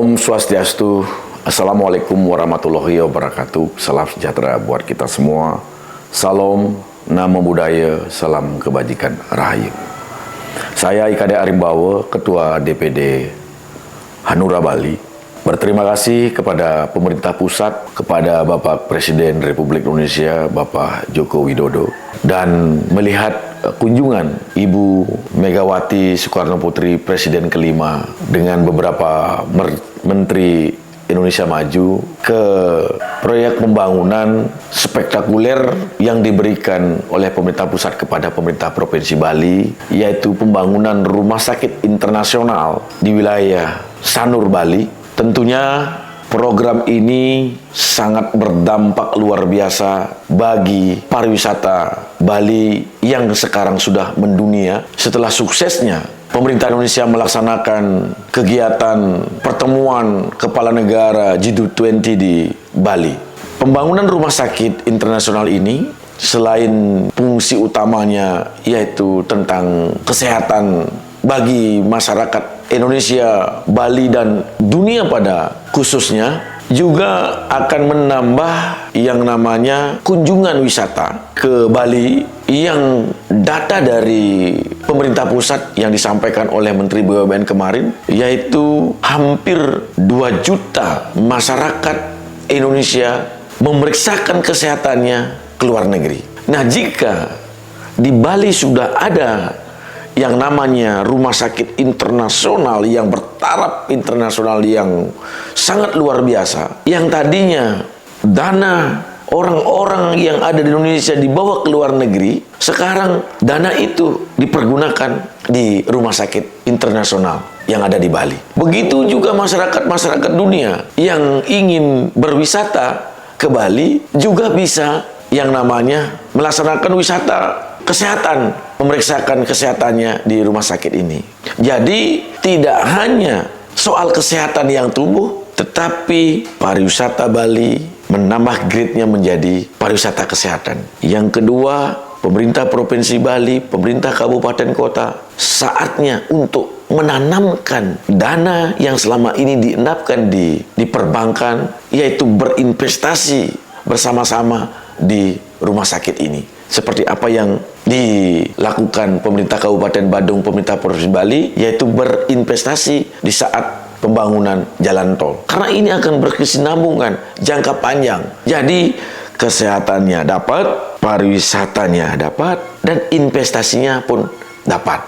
Om Swastiastu, Assalamualaikum warahmatullahi wabarakatuh. Salam sejahtera buat kita semua. Salam, Namo Buddhaya, salam kebajikan, rahayu. Saya Ikade Arimbawa, Ketua DPD Hanura Bali. Berterima kasih kepada pemerintah pusat, kepada Bapak Presiden Republik Indonesia, Bapak Joko Widodo, dan melihat kunjungan Ibu Megawati Soekarno Putri, Presiden kelima, dengan beberapa Menteri Indonesia Maju ke proyek pembangunan spektakuler yang diberikan oleh pemerintah pusat kepada pemerintah Provinsi Bali, yaitu pembangunan rumah sakit internasional di wilayah Sanur, Bali. Tentunya program ini sangat berdampak luar biasa bagi pariwisata Bali yang sekarang sudah mendunia setelah suksesnya pemerintah Indonesia melaksanakan kegiatan pertemuan kepala negara G20 di Bali. Pembangunan rumah sakit internasional ini selain fungsi utamanya yaitu tentang kesehatan bagi masyarakat Indonesia, Bali, dan dunia pada khususnya, juga akan menambah yang namanya kunjungan wisata ke Bali yang data dari pemerintah pusat yang disampaikan oleh Menteri BUMN kemarin, yaitu hampir 2 juta masyarakat Indonesia memeriksakan kesehatannya ke luar negeri. Nah, jika di Bali sudah ada yang namanya rumah sakit internasional yang bertaraf internasional yang sangat luar biasa, yang tadinya dana orang-orang yang ada di Indonesia dibawa ke luar negeri, sekarang dana itu dipergunakan di rumah sakit internasional yang ada di Bali. Begitu juga masyarakat-masyarakat dunia yang ingin berwisata ke Bali juga bisa yang namanya melaksanakan wisata kesehatan, memeriksakan kesehatannya di rumah sakit ini. Jadi tidak hanya soal kesehatan yang tumbuh, tetapi pariwisata Bali menambah grade-nya menjadi pariwisata kesehatan. Yang kedua, pemerintah Provinsi Bali, pemerintah kabupaten kota, saatnya untuk menanamkan dana yang selama ini diendapkan di perbankan, yaitu berinvestasi bersama-sama di rumah sakit ini. Seperti apa yang dilakukan pemerintah Kabupaten Badung, pemerintah Provinsi Bali, yaitu berinvestasi di saat pembangunan jalan tol. Karena ini akan berkesinambungan jangka panjang. Jadi kesehatannya dapat, pariwisatanya dapat, dan investasinya pun dapat.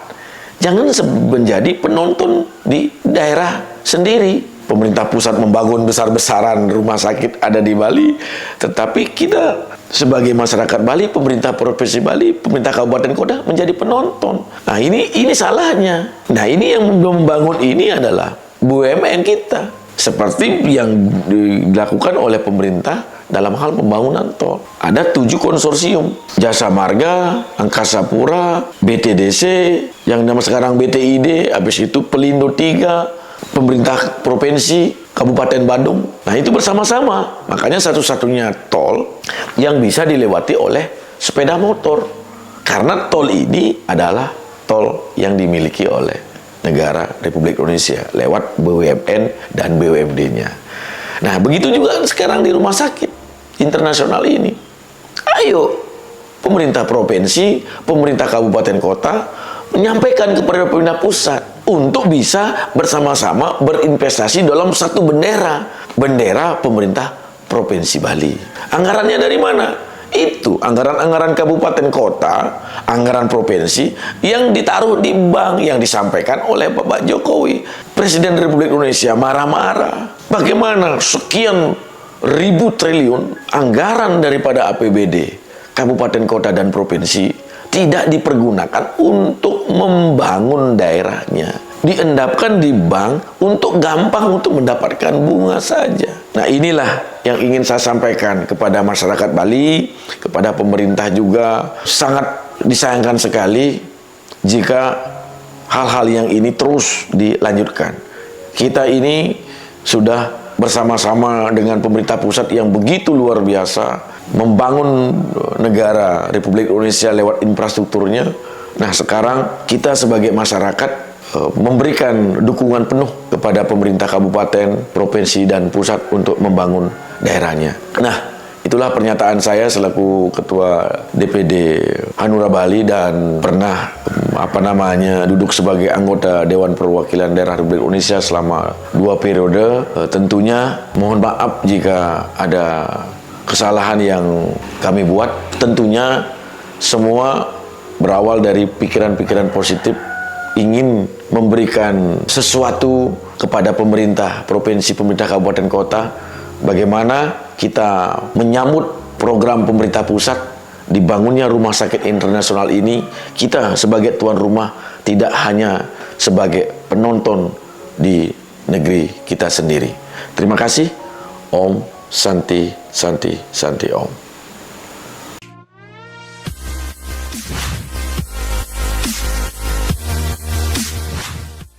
Jangan menjadi penonton di daerah sendiri. Pemerintah pusat membangun besar-besaran rumah sakit ada di Bali, tetapi kita sebagai masyarakat Bali, pemerintah Provinsi Bali, pemerintah kabupaten kota menjadi penonton. Nah, ini salahnya. Nah, ini yang membangun ini adalah BUMN kita, seperti yang dilakukan oleh pemerintah dalam hal pembangunan tol. Ada 7 konsorsium, Jasa Marga, Angkasa Pura, BTDC, yang nama sekarang BTID, habis itu Pelindo 3, pemerintah provinsi Kabupaten Badung. Nah, itu bersama-sama. Makanya satu-satunya tol yang bisa dilewati oleh sepeda motor. Karena tol ini adalah tol yang dimiliki oleh negara Republik Indonesia lewat BUMN dan BUMD-nya. Nah, begitu juga sekarang di rumah sakit internasional ini. Ayo, pemerintah provinsi, pemerintah kabupaten kota menyampaikan kepada pemerintah pusat untuk bisa bersama-sama berinvestasi dalam satu bendera pemerintah Provinsi Bali. Anggarannya dari mana? Itu anggaran-anggaran kabupaten kota, anggaran provinsi yang ditaruh di bank yang disampaikan oleh Bapak Jokowi. Presiden Republik Indonesia marah-marah. Bagaimana sekian ribu triliun anggaran daripada APBD kabupaten kota dan provinsi tidak dipergunakan untuk membangun daerahnya, diendapkan di bank untuk gampang untuk mendapatkan bunga saja. Nah, inilah yang ingin saya sampaikan kepada masyarakat Bali, kepada pemerintah juga. Sangat disayangkan sekali jika hal-hal yang ini terus dilanjutkan. Kita ini sudah bersama-sama dengan pemerintah pusat yang begitu luar biasa membangun negara Republik Indonesia lewat infrastrukturnya. Nah, sekarang kita sebagai masyarakat memberikan dukungan penuh kepada pemerintah kabupaten, provinsi, dan pusat untuk membangun daerahnya. Nah, itulah pernyataan saya selaku Ketua DPD Hanura Bali dan pernah duduk sebagai anggota Dewan Perwakilan Daerah Republik Indonesia selama 2 periode. Tentunya mohon maaf jika ada kesalahan yang kami buat. Tentunya semua berawal dari pikiran-pikiran positif, ingin memberikan sesuatu kepada pemerintah provinsi, pemerintah kabupaten kota, bagaimana kita menyambut program pemerintah pusat dibangunnya rumah sakit internasional ini. Kita sebagai tuan rumah tidak hanya sebagai penonton di negeri kita sendiri. Terima kasih. Om Santi Santi Santi Om.